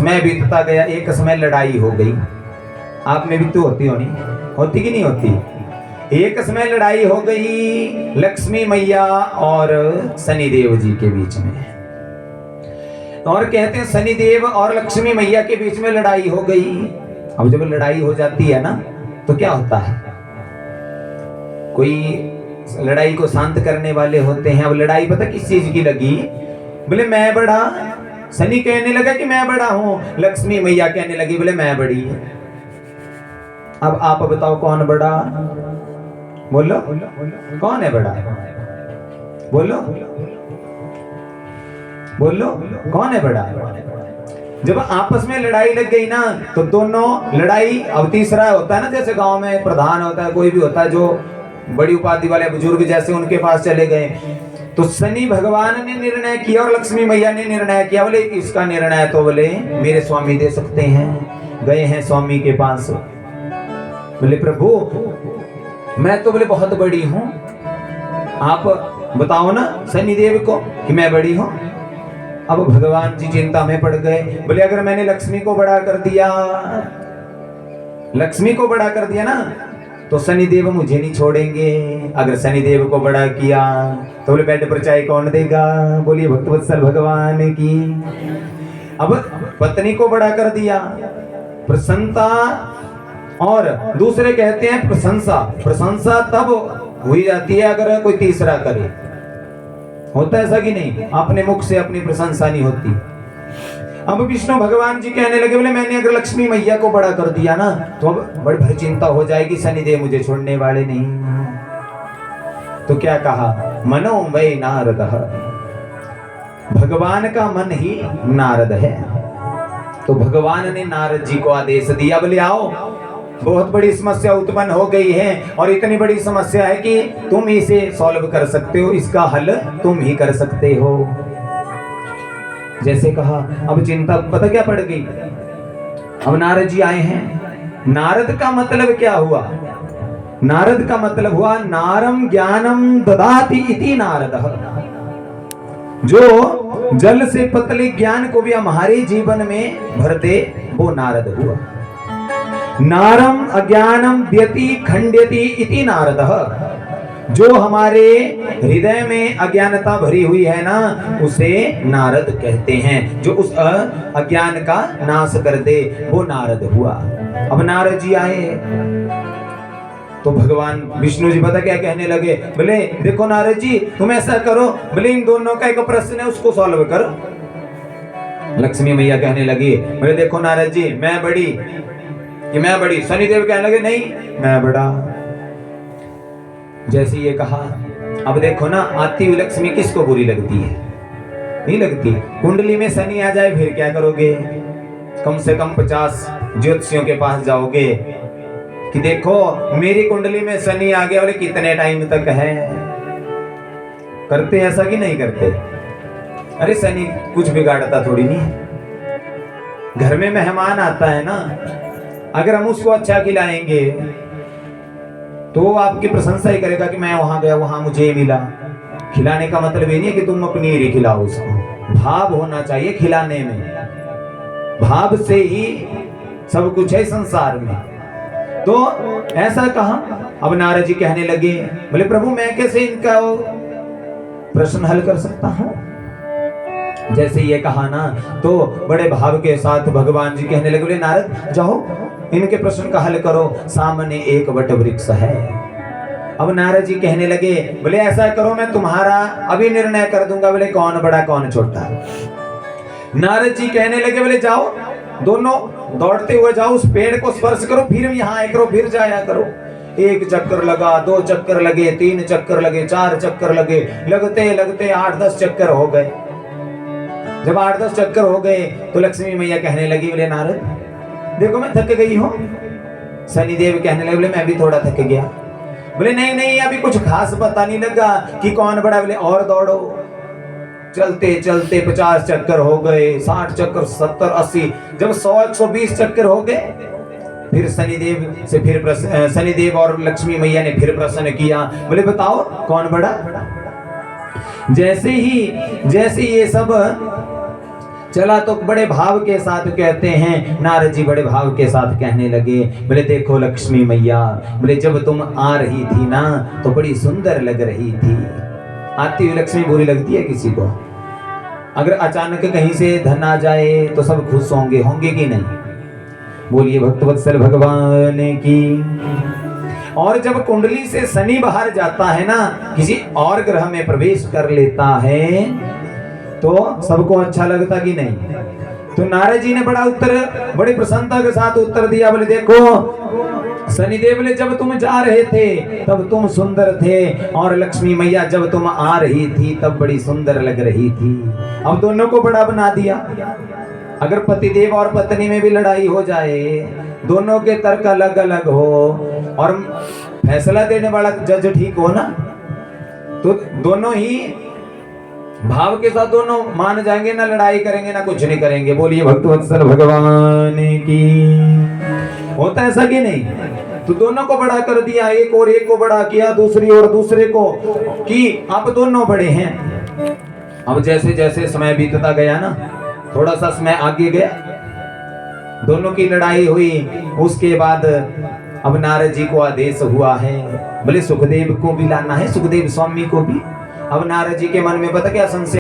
समय बीतता गया, एक समय लड़ाई हो गई। आप में भी तो होती होनी, होती कि नहीं होती? एक समय लड़ाई हो गई लक्ष्मी मैया और शनिदेव जी के बीच में। और कहते हैं शनिदेव और लक्ष्मी मैया के बीच में लड़ाई हो गई। अब जब लड़ाई हो जाती है ना तो क्या होता है, कोई लड़ाई को शांत करने वाले होते हैं। अब लड़ाई पता किस चीज की लगी? बोले मैं बड़ा, शनि कहने लगा कि मैं बड़ा हूं, लक्ष्मी मैया कहने लगी बोले मैं बड़ी। अब आप बताओ कौन बड़ा? बोलो कौन है बड़ा? बोलो बोलो कौन है बड़ा? जब आपस में लड़ाई लग गई ना तो दोनों लड़ाई, अब तीसरा होता है ना, जैसे गांव में प्रधान होता है, कोई भी होता है जो बड़ी उपाधि वाले बुजुर्ग जैसे, उनके पास चले गए। तो शनि भगवान ने निर्णय किया और लक्ष्मी मैया ने निर्णय किया। बोले इसका निर्णय तो बोले मेरे स्वामी दे सकते हैं। गए हैं स्वामी के पास, बोले प्रभु मैं तो बोले बहुत बड़ी हूं, आप बताओ ना शनिदेव को कि मैं बड़ी हूं। अब भगवान जी चिंता में पड़ गए। बोले अगर मैंने लक्ष्मी को बड़ा कर दिया, लक्ष्मी को बड़ा कर दिया ना तो शनिदेव मुझे नहीं छोड़ेंगे। अगर शनिदेव को बड़ा किया तो बोले बेड पर चाय कौन देगा? बोलिए भक्तवत्सल भगवान की। अब पत्नी को बड़ा कर दिया, प्रसन्नता, और दूसरे कहते हैं प्रशंसा। प्रशंसा तब हुई जाती है अगर कोई तीसरा करे। होता है ऐसा कि नहीं? अपने मुख से अपनी प्रशंसा नहीं होती। अब विष्णु भगवान जी कहने लगे बोले मैंने अगर लक्ष्मी मैया को बड़ा कर दिया ना तो अब बड़ी भारी चिंता हो जाएगी, शनिदेव मुझे छोड़ने वाले नहीं। तो क्या कहा? मनो वै नारद, भगवान का मन ही नारद है। तो भगवान ने नारद जी को आदेश दिया, बोले आओ बहुत बड़ी समस्या उत्पन्न हो गई है और इतनी बड़ी समस्या है कि तुम इसे सॉल्व कर सकते हो, इसका हल तुम ही कर सकते हो। जैसे कहा, अब चिंता पता क्या पड़ गई? अब नारद जी आए हैं। नारद का मतलब क्या हुआ? नारद का मतलब हुआ नारम ज्ञानम ददाति इति नारद। जो जल से पतले ज्ञान को भी हमारे जीवन में भर दे वो नारद हुआ। नारम अज्ञानम द्यति खंड्यति इति नारद। जो हमारे हृदय में अज्ञानता भरी हुई है ना उसे नारद कहते हैं। जो उस अज्ञान का नाश कर दे वो नारद हुआ। अब नारद जी आए तो भगवान विष्णु जी पता क्या कहने लगे? बोले देखो नारद जी तुम ऐसा करो, बोले इन दोनों का एक प्रश्न है उसको सॉल्व करो। लक्ष्मी मैया कहने लगी बोले देखो नारद जी मैं बड़ी कि मैं बड़ी। शनिदेव कहने लगे नहीं मैं बड़ा। जैसे ये कहा, अब देखो ना आती हुई लक्ष्मी किसको बुरी लगती है? नहीं लगती। कुंडली में शनि आ जाए फिर क्या करोगे? कम से कम 50 ज्योतिषियों के पास जाओगे कि देखो मेरी कुंडली में शनि आ गया, बोले कितने टाइम तक है? करते ऐसा कि नहीं करते? अरे शनि कुछ बिगाड़ता थोड़ी नहीं। घर में मेहमान आता है ना, अगर हम उसको अच्छा खिलाएंगे तो वो आपकी प्रशंसा ही करेगा कि मैं वहां गया वहां मुझे मिला। खिलाने का मतलब ये नहीं है कि तुम अपनी ही खिलाओ उसको। भाव होना चाहिए खिलाने में, भाव से ही सब कुछ है संसार में। तो ऐसा कहा। अब नारद जी कहने लगे बोले प्रभु मैं कैसे इनका प्रश्न हल कर सकता हूं? जैसे ये कहा ना तो बड़े भाव के साथ भगवान जी कहने लगे बोले नारद जाओ इनके प्रश्न का हल करो, सामने एक वट वृक्ष है। अब नारद जी कहने लगे बोले ऐसा करो मैं तुम्हारा अभी निर्णय कर दूंगा, बोले कौन बड़ा कौन छोटा। नारद जी कहने लगे बोले जाओ दोनों दौड़ते हुए जाओ उस पेड़ को स्पर्श करो, फिर यहाँ आया करो, फिर जाया करो। एक चक्कर लगा, 2 चक्कर लगे, 3 चक्कर लगे, 4 चक्कर लगे, लगते लगते 8-10 चक्कर हो गए। जब 8-10 चक्कर हो गए तो लक्ष्मी मैया कहने लगी बोले नारद देखो मैं थक गई हूं। शनिदेव कहने लगे बोले मैं भी थोड़ा थक गया। बोले नहीं नहीं अभी कुछ खास पता नहीं लगा कि कौन बड़ा। बोले और दौड़ो। चलते चलते 50 चक्कर हो गए, 60 चक्कर, 70, 80, जब 100-120 चक्कर हो गए फिर शनिदेव और लक्ष्मी मैया ने फिर प्रश्न किया। बोले बताओ कौन बड़ा। जैसे ये सब चला तो बड़े भाव के साथ कहते हैं, नारद जी बड़े भाव के साथ कहने लगे, बोले देखो लक्ष्मी मैया, बोले जब तुम आ रही थी ना तो बड़ी सुंदर लग रही थी। आती हुई लक्ष्मी बुरी लगती है किसी को? अगर अचानक कहीं से धन आ जाए तो सब खुश होंगे कि नहीं? बोलिए भक्तवत्सल भगवान की। और जब कुंडली से शनि बाहर जाता है ना, किसी और ग्रह में प्रवेश कर लेता है तो सबको अच्छा लगता कि नहीं? तो नारद जी ने बड़ी प्रसन्नता के साथ उत्तर दिया, बोले देखो शनिदेव, बोले जब तुम जा रहे थे तब तुम सुंदर थे, और लक्ष्मी मैया जब तुम आ रही थी तब बड़ी सुंदर लग रही थी। अब दोनों को बड़ा बना दिया। अगर पतिदेव और पत्नी में भी लड़ाई हो जाए, दोनों के तर्क अलग अलग हो और फैसला देने वाला जज ठीक हो ना, तो दोनों ही भाव के साथ दोनों मान जाएंगे, ना लड़ाई करेंगे ना कुछ नहीं करेंगे। बोलिए भक्तवत्सल भगवान की। होता है ऐसा कि नहीं? तो दोनों को बड़ा कर दिया, एक को बड़ा किया, दूसरी और दूसरे को कि आप दोनों बड़े हैं। अब जैसे जैसे समय बीतता गया ना, थोड़ा सा समय आगे गया, दोनों की लड़ाई हुई। उसके बाद अब नारद जी को आदेश हुआ है, बोले सुखदेव को भी लाना है, सुखदेव स्वामी को भी। अब नारद जी के मन में पता क्या संशय